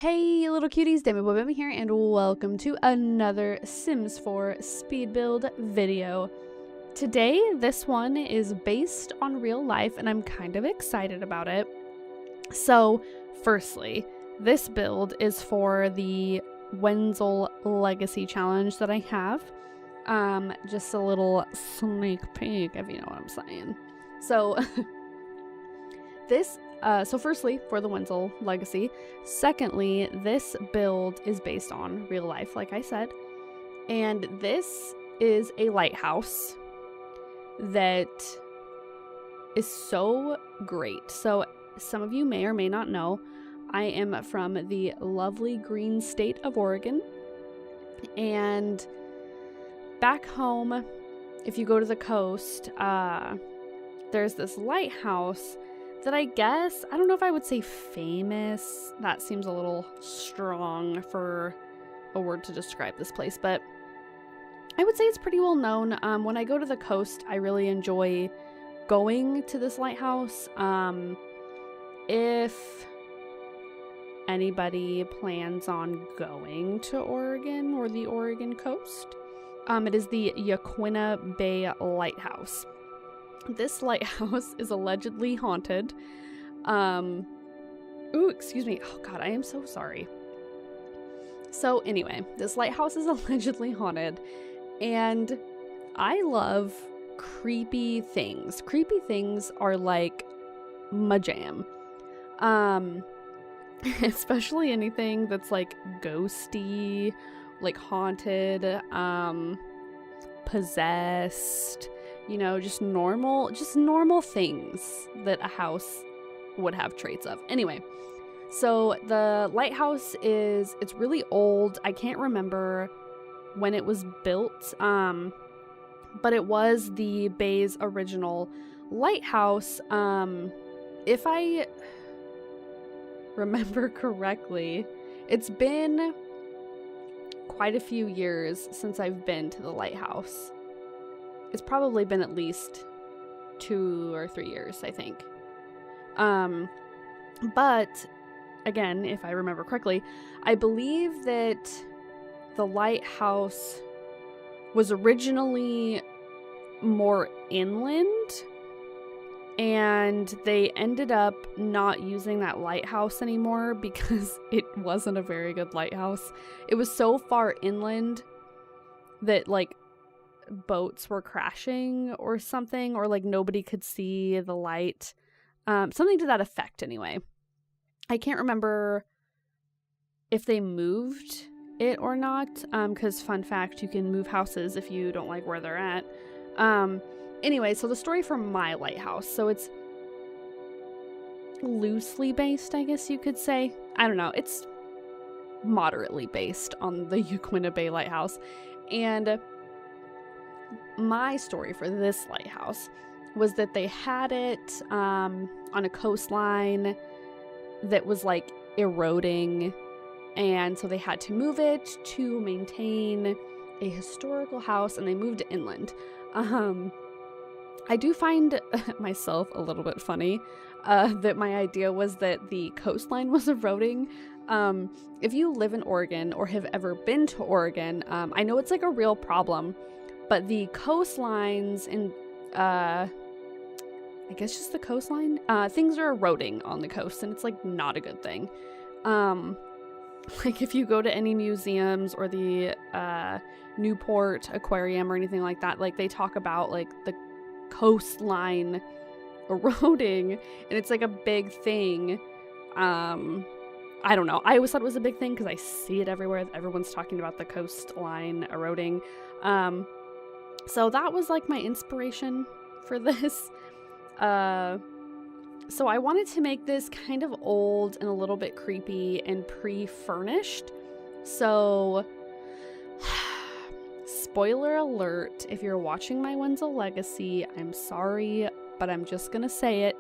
Hey little cuties, Demi Bemi here, and welcome to another Sims 4 speed build video. Today, this one is based on real life, and I'm kind of excited about it. So, firstly, this build is for the Wenzel Legacy Challenge that I have. Just a little sneak peek, if you know what I'm saying. So, so firstly, for the Wenzel Legacy. Secondly, this build is based on real life, like I said. And this is a lighthouse that is so great. So some of you may or may not know, I am from the lovely green state of Oregon. And back home, if you go to the coast, there's this lighthouse that I don't know if I would say famous. That seems a little strong for a word to describe this place, but I would say it's pretty well known. When I go to the coast, I really enjoy going to this lighthouse. If anybody plans on going to Oregon or the Oregon coast, it is the Yaquina Bay Lighthouse. This lighthouse is allegedly haunted. Ooh, excuse me. Oh god, I am so sorry. So anyway, this lighthouse is allegedly haunted, and I love creepy things. Creepy things are like my jam. Especially anything that's like ghosty, like haunted, possessed. You know, just normal things that a house would have traits of. Anyway, so the lighthouse it's really old. I can't remember when it was built, but it was the bay's original lighthouse. If I remember correctly, it's been quite a few years since I've been to the lighthouse. It's probably been at least 2 or 3 years, I think. But again, if I remember correctly, I believe that the lighthouse was originally more inland, and they ended up not using that lighthouse anymore because it wasn't a very good lighthouse. It was so far inland that like boats were crashing or something, or like nobody could see the light, something to that effect. Anyway, I can't remember if they moved it or not, because fun fact, you can move houses if you don't like where they're at. Anyway, so the story for my lighthouse, so it's loosely based, I guess you could say. I don't know, it's moderately based on the Yaquina Bay Lighthouse. And my story for this lighthouse was that they had it on a coastline that was like eroding, and so they had to move it to maintain a historical house, and they moved it inland. I do find myself a little bit funny that my idea was that the coastline was eroding. If you live in Oregon or have ever been to Oregon, I know it's like a real problem. But the coastlines and, I guess just the coastline, things are eroding on the coast, and it's like not a good thing. Like if you go to any museums or the Newport Aquarium or anything like that, like they talk about like the coastline eroding, and it's like a big thing. I don't know. I always thought it was a big thing because I see it everywhere. Everyone's talking about the coastline eroding. So that was like my inspiration for this. So I wanted to make this kind of old and a little bit creepy and pre-furnished. So spoiler alert, if you're watching my Wenzel Legacy, I'm sorry, but I'm just gonna say it.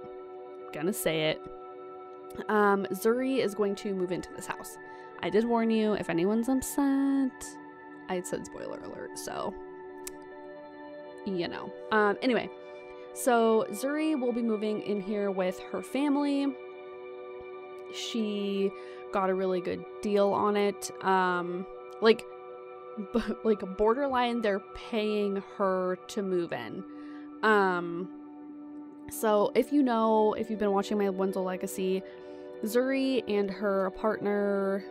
Zuri is going to move into this house. I did warn you, if anyone's upset, I said spoiler alert, so you know. Anyway, so Zuri will be moving in here with her family. She got a really good deal on it. Like borderline, they're paying her to move in. So if you've been watching my Wenzel Legacy, Zuri and her partner,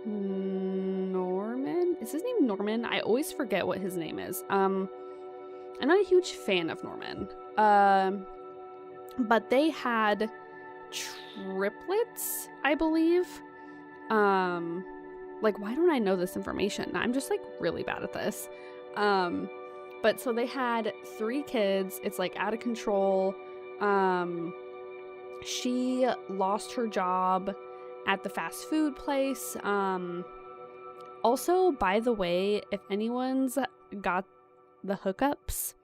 Norman? Is his name Norman? I always forget what his name is. I'm not a huge fan of Norman. But they had triplets, I believe. Like, why don't I know this information? I'm just, like, really bad at this. But so they had 3 kids. It's, like, out of control. She lost her job at the fast food place. Also, by the way, if anyone's got the hookups,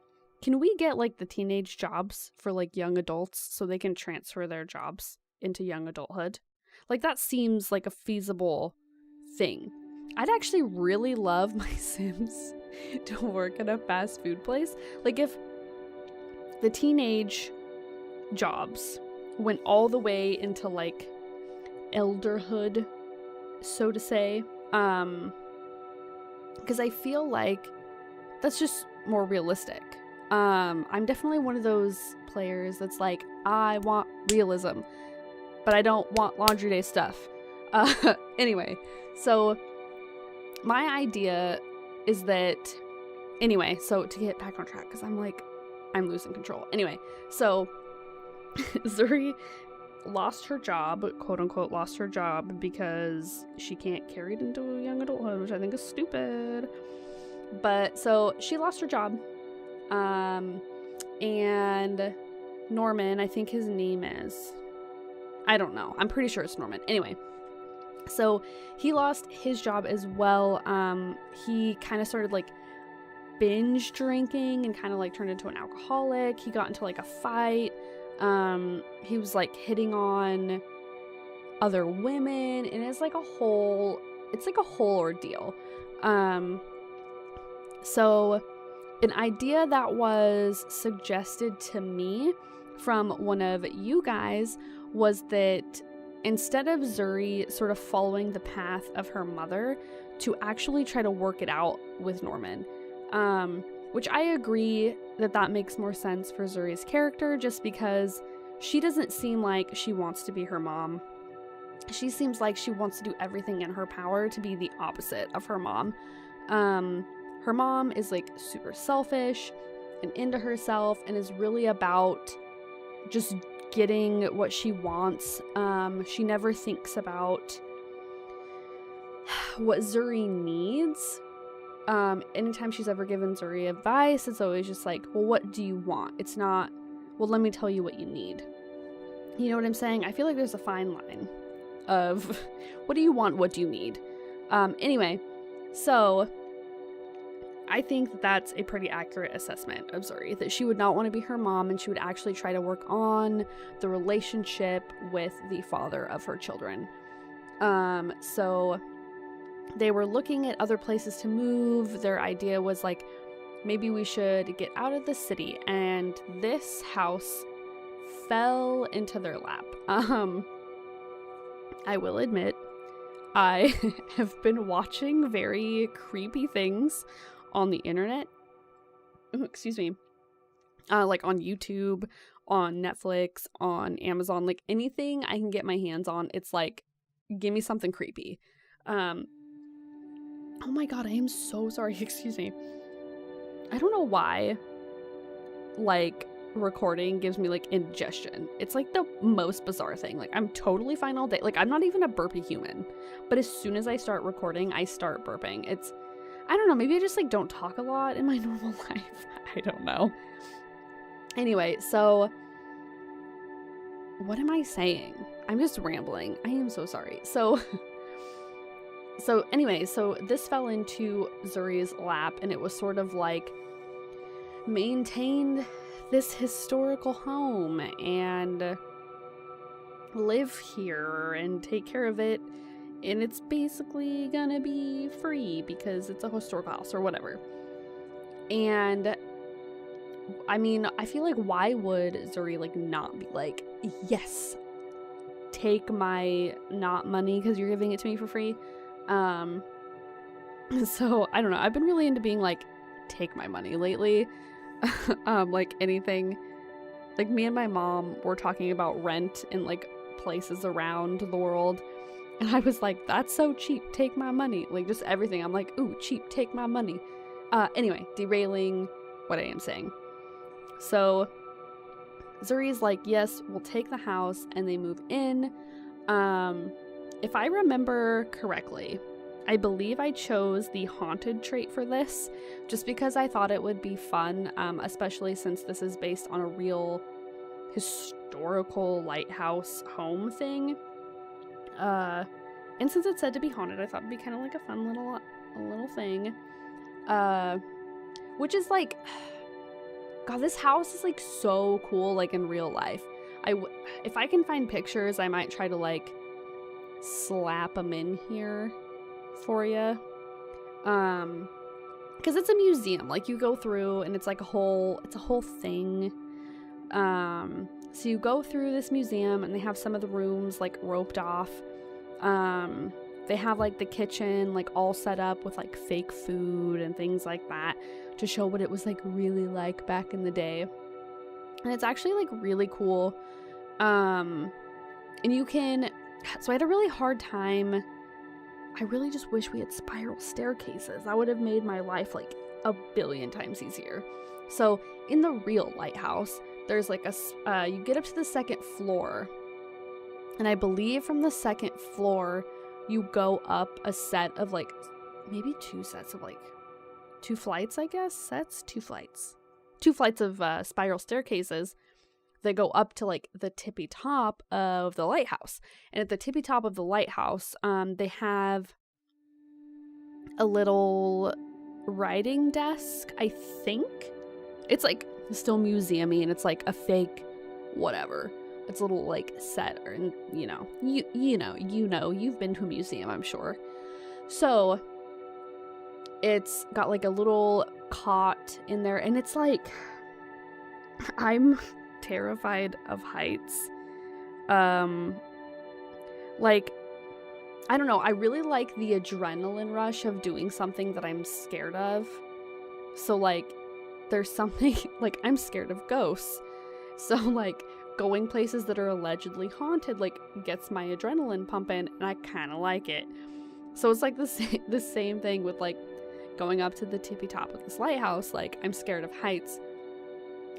can we get, like, the teenage jobs for, like, young adults so they can transfer their jobs into young adulthood? Like, that seems like a feasible thing. I'd actually really love my Sims to work at a fast food place. Like, if the teenage jobs went all the way into, like, elderhood, so to say, because I feel like that's just more realistic. I'm definitely one of those players that's like, I want realism, but I don't want laundry day stuff. Anyway, so my idea is that, so to get back on track, because I'm losing control. Anyway, so Zuri lost her job, quote unquote, lost her job because she can't carry it into young adulthood, which I think is stupid. But so she lost her job. And Norman, I think his name is, I don't know. I'm pretty sure it's Norman. Anyway, so he lost his job as well. He kind of started like binge drinking and kind of like turned into an alcoholic. He got into like a fight. He was like hitting on other women, and it's like a whole ordeal. So an idea that was suggested to me from one of you guys was that instead of Zuri sort of following the path of her mother, to actually try to work it out with Norman. Which I agree that makes more sense for Zuri's character, just because she doesn't seem like she wants to be her mom. She seems like she wants to do everything in her power to be the opposite of her mom. Her mom is like super selfish and into herself and is really about just getting what she wants. She never thinks about what Zuri needs. Anytime she's ever given Zuri advice, it's always just like, well, what do you want? It's not, well, let me tell you what you need. You know what I'm saying? I feel like there's a fine line of what do you want? What do you need? Anyway, so I think that's a pretty accurate assessment of Zuri, that she would not want to be her mom, and she would actually try to work on the relationship with the father of her children. So they were looking at other places to move. Their idea was like, maybe we should get out of the city, and this house fell into their lap. I will admit, I have been watching very creepy things on the internet. Excuse me. Like on YouTube, on Netflix, on Amazon, like anything I can get my hands on. It's like, give me something creepy. Oh my god, I am so sorry. Excuse me. I don't know why, like, recording gives me, like, indigestion. It's, like, the most bizarre thing. Like, I'm totally fine all day. Like, I'm not even a burpy human. But as soon as I start recording, I start burping. It's, I don't know, maybe I just, like, don't talk a lot in my normal life. I don't know. Anyway, so what am I saying? I'm just rambling. I am so sorry. So anyway, so this fell into Zuri's lap, and it was sort of like, maintain this historical home and live here and take care of it, and it's basically gonna be free because it's a historical house or whatever. And I mean, I feel like, why would Zuri like not be like, yes, take my not money because you're giving it to me for free. So I don't know. I've been really into being like, take my money lately. Like anything. Like me and my mom were talking about rent in like places around the world. And I was like, that's so cheap. Take my money. Like just everything. I'm like, ooh, cheap. Take my money. Anyway, derailing what I am saying. So Zuri's like, yes, we'll take the house, and they move in. If I remember correctly, I believe I chose the haunted trait for this just because I thought it would be fun, especially since this is based on a real historical lighthouse home thing. And since it's said to be haunted, I thought it'd be kind of like a fun little thing. Which is like, God, this house is like so cool, like in real life. If I can find pictures, I might try to like slap them in here for you. Because it's a museum. Like you go through and it's like a whole thing. So you go through this museum and they have some of the rooms like roped off. They have like the kitchen like all set up with like fake food and things like that to show what it was like really like back in the day. And it's actually like really cool. And you can, so I had a really hard time. I really just wish we had spiral staircases. That would have made my life like a billion times easier. So in the real lighthouse, there's like you get up to the second floor, and I believe from the second floor you go up a set of like maybe two sets of like 2 flights, I guess. 2 flights of spiral staircases that go up to like the tippy top of the lighthouse. And at the tippy top of the lighthouse, they have a little writing desk, I think. It's like still museum-y, and it's like a fake whatever. It's a little like set, or you know, you've been to a museum, I'm sure. So it's got like a little cot in there, and it's like, I'm terrified of heights. Like, I don't know, I really like the adrenaline rush of doing something that I'm scared of. So like, there's something, like, I'm scared of ghosts. So like, going places that are allegedly haunted like gets my adrenaline pumping, and I kind of like it. So it's like the same thing with like going up to the tippy top of this lighthouse. Like, I'm scared of heights,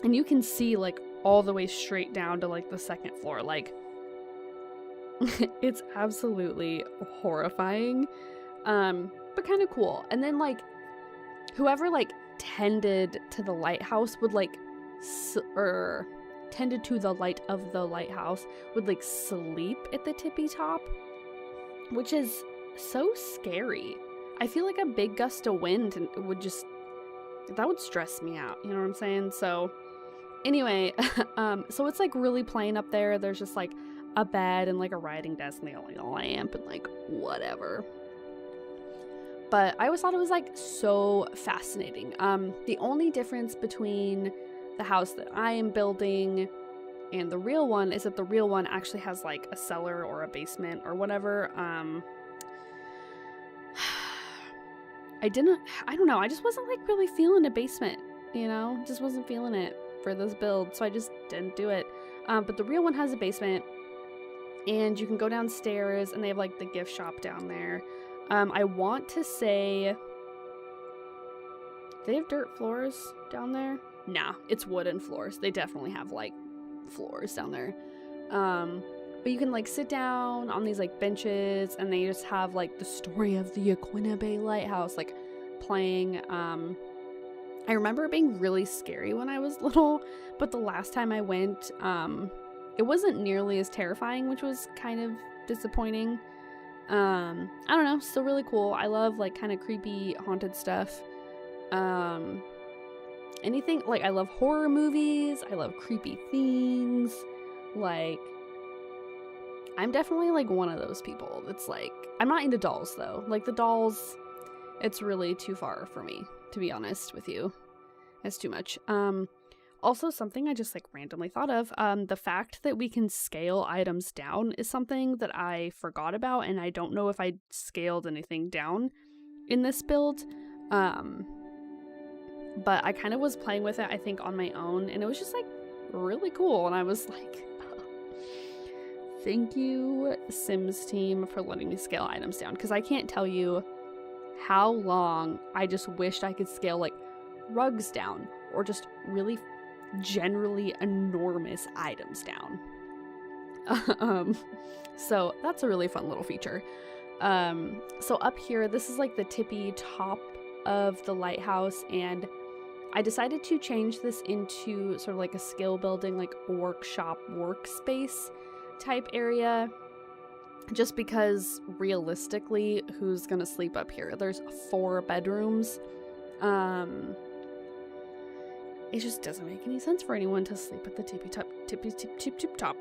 and you can see like all the way straight down to like the second floor. Like, it's absolutely horrifying, but kind of cool. And then like whoever like tended to the lighthouse would like tended to the light of the lighthouse would like sleep at the tippy top, which is so scary. I feel like a big gust of wind would just, that would stress me out, you know what I'm saying? So anyway, so it's like really plain up there. There's just like a bed and like a writing desk, and they got like a lamp and like whatever. But I always thought it was like so fascinating. The only difference between the house that I am building and the real one is that the real one actually has like a cellar or a basement or whatever. I don't know, I just wasn't like really feeling a basement, you know, just wasn't feeling it for this build, so I just didn't do it. But the real one has a basement, and you can go downstairs, and they have like the gift shop down there. I want to say, do they have dirt floors down there? Nah, it's wooden floors. They definitely have like floors down there. But you can like sit down on these like benches, and they just have like the story of the Yaquina Bay Lighthouse like playing. I remember it being really scary when I was little, but the last time I went, it wasn't nearly as terrifying, which was kind of disappointing. I don't know, still really cool. I love like kind of creepy haunted stuff. Anything, like, I love horror movies, I love creepy things. Like, I'm definitely like one of those people that's like, I'm not into dolls though. Like the dolls, it's really too far for me, to be honest with you. It's too much. Also, something I just like randomly thought of, the fact that we can scale items down is something that I forgot about, and I don't know if I scaled anything down in this build. But I kind of was playing with it, I think, on my own, and it was just like really cool, and I was like, thank you, Sims team, for letting me scale items down, because I can't tell you how long I just wished I could scale like rugs down, or just really generally enormous items down. So that's a really fun little feature. So up here, this is like the tippy top of the lighthouse, and I decided to change this into sort of like a skill building, like workshop workspace type area, just because realistically, who's gonna sleep up here? There's 4 bedrooms. It just doesn't make any sense for anyone to sleep at the tippy top.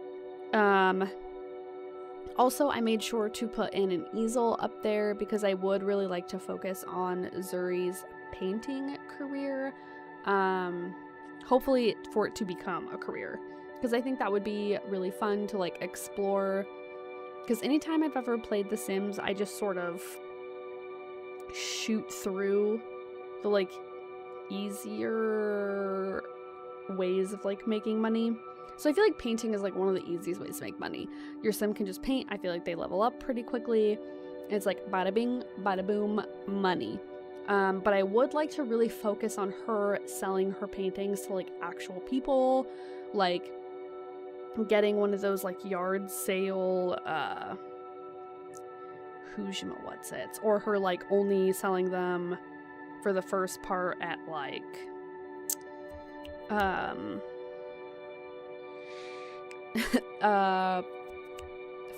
Also, I made sure to put in an easel up there because I would really like to focus on Zuri's painting career. Hopefully for it to become a career, because I think that would be really fun to like explore. Because anytime I've ever played The Sims, I just sort of shoot through the like easier ways of like making money. So I feel like painting is like one of the easiest ways to make money. Your sim can just paint. I feel like they level up pretty quickly. It's like bada bing, bada boom, money. But I would like to really focus on her selling her paintings to like actual people, like getting one of those like yard sale what's-its, or her like only selling them for the first part at like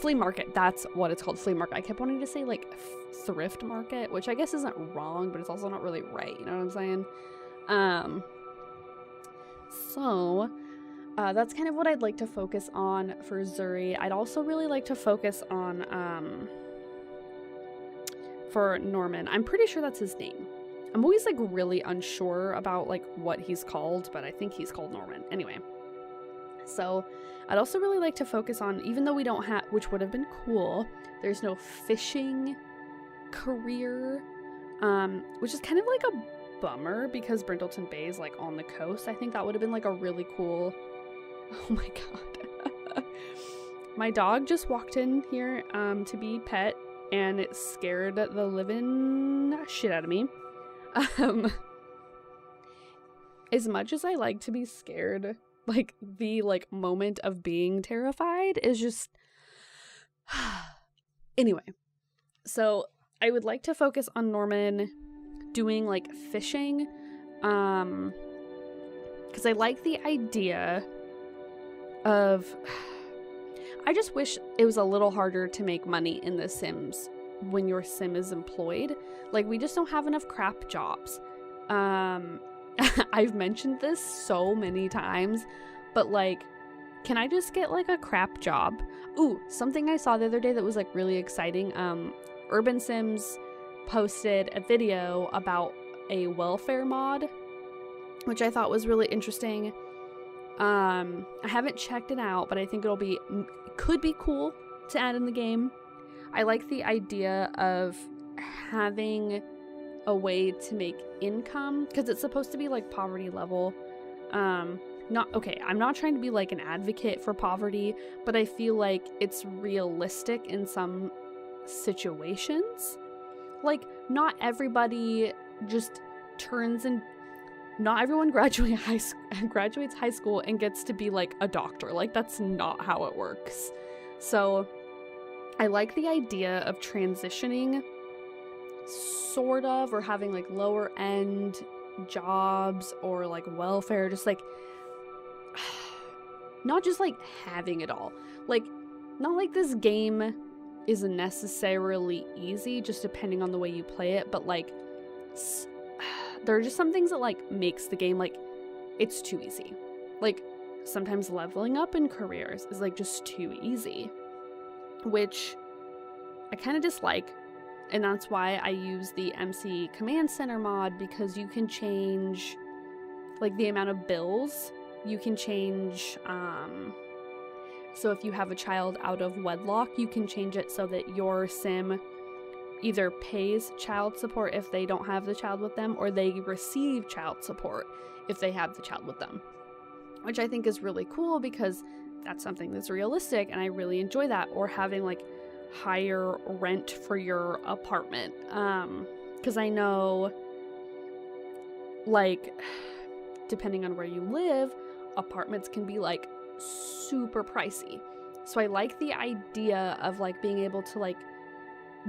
flea market. That's what it's called, flea market. I kept wanting to say like thrift market, which I guess isn't wrong, but it's also not really right, you know what I'm saying? So that's kind of what I'd like to focus on for Zuri. I'd also really like to focus on for Norman. I'm pretty sure that's his name. I'm always like really unsure about like what he's called, but I think he's called Norman. Anyway, so I'd also really like to focus on, even though we don't have, which would have been cool, there's no fishing career, which is kind of like a bummer because Brindleton Bay is like on the coast. I think that would have been like a really cool, oh my god. My dog just walked in here to be pet, and it scared the living shit out of me. As much as I like to be scared, like the like moment of being terrified is just anyway. So I would like to focus on Norman doing like fishing, because I like the idea of, I just wish it was a little harder to make money in The Sims when your sim is employed. Like, we just don't have enough crap jobs. I've mentioned this so many times, but like, can I just get like a crap job? Ooh, something I saw the other day that was like really exciting. Urban Sims posted a video about a welfare mod, which I thought was really interesting. I haven't checked it out, but I think could be cool to add in the game. I like the idea of having a way to make income, because it's supposed to be like poverty level. I'm not trying to be like an advocate for poverty, but I feel like it's realistic in some situations. Like, not everybody just not everyone graduates high school and gets to be like a doctor. Like, that's not how it works. So I like the idea of transitioning, sort of, or having like lower end jobs or like welfare, just like not just like having it all. Like, not like this game is necessarily easy, just depending on the way you play it, but like there are just some things that like makes the game like it's too easy. Like, sometimes leveling up in careers is like just too easy, which I kind of dislike. And that's why I use the MC Command Center mod, because you can change like the amount of bills you can change, so if you have a child out of wedlock, you can change it so that your sim either pays child support if they don't have the child with them, or they receive child support if they have the child with them, which I think is really cool because that's something that's realistic and I really enjoy that. Or having like higher rent for your apartment, because I know, like, depending on where you live, apartments can be like super pricey. So I like the idea of like being able to like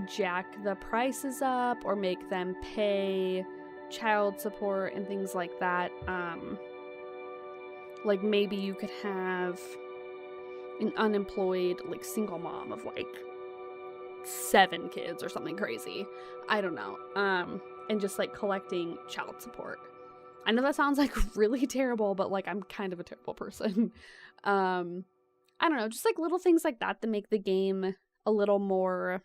jack the prices up or make them pay child support and things like that. Like maybe you could have an unemployed like single mom of like 7 kids or something crazy. I don't know. And just like collecting child support. I know that sounds like really terrible, but like I'm kind of a terrible person. I don't know, just like little things like that make the game a little more,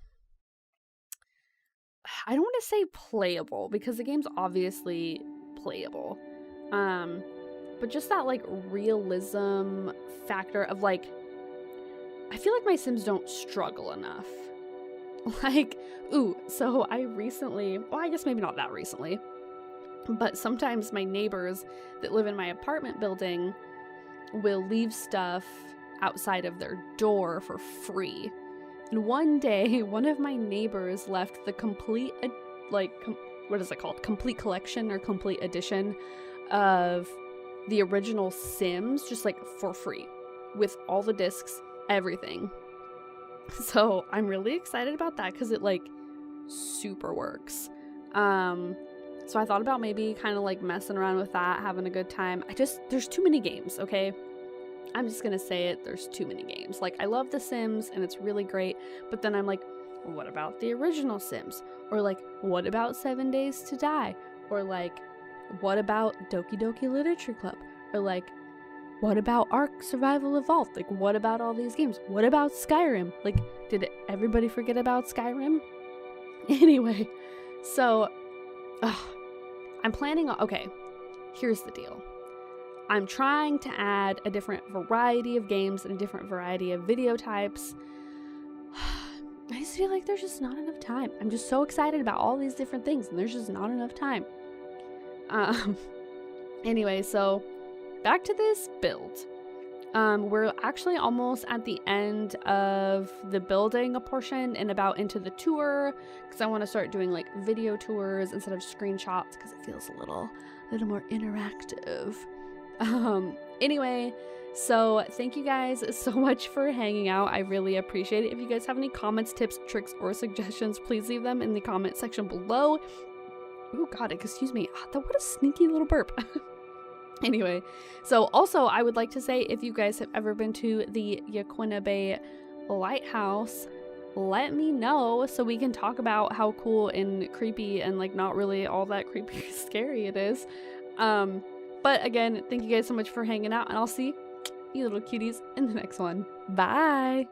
I don't want to say playable because the game's obviously playable. But just that like realism factor of like, I feel like my Sims don't struggle enough. Like, ooh, so I recently, well, I guess maybe not that recently, but sometimes my neighbors that live in my apartment building will leave stuff outside of their door for free. And one day, one of my neighbors left the complete, what is it called? Complete collection or complete edition of the original Sims, just like for free, with all the discs, everything. So I'm really excited about that because it like super works. So I thought about maybe kind of like messing around with that, having a good time. There's too many games, okay? I'm just gonna say it, there's too many games. Like, I love The Sims and it's really great, but then I'm like, well, what about the original Sims? Or like, what about 7 Days to Die? Or like, what about Doki Doki Literature Club? Or like, what about Ark Survival Evolved? Like, what about all these games? What about Skyrim? Like, did everybody forget about Skyrim? Anyway, so, I'm planning on, okay, here's the deal. I'm trying to add a different variety of games and a different variety of video types. I just feel like there's just not enough time. I'm just so excited about all these different things and there's just not enough time. Anyway, so back to this build. We're actually almost at the end of the building a portion and about into the tour, because I want to start doing like video tours instead of screenshots because it feels a little more interactive. Anyway, so thank you guys so much for hanging out. I really appreciate it. If you guys have any comments, tips, tricks, or suggestions, please leave them in the comment section below. Oh god, excuse me. What a sneaky little burp. Anyway, so also I would like to say, if you guys have ever been to the Yaquina Bay Lighthouse, let me know so we can talk about how cool and creepy and like not really all that creepy or scary it is. But again, thank you guys so much for hanging out, and I'll see you little cuties in the next one. Bye!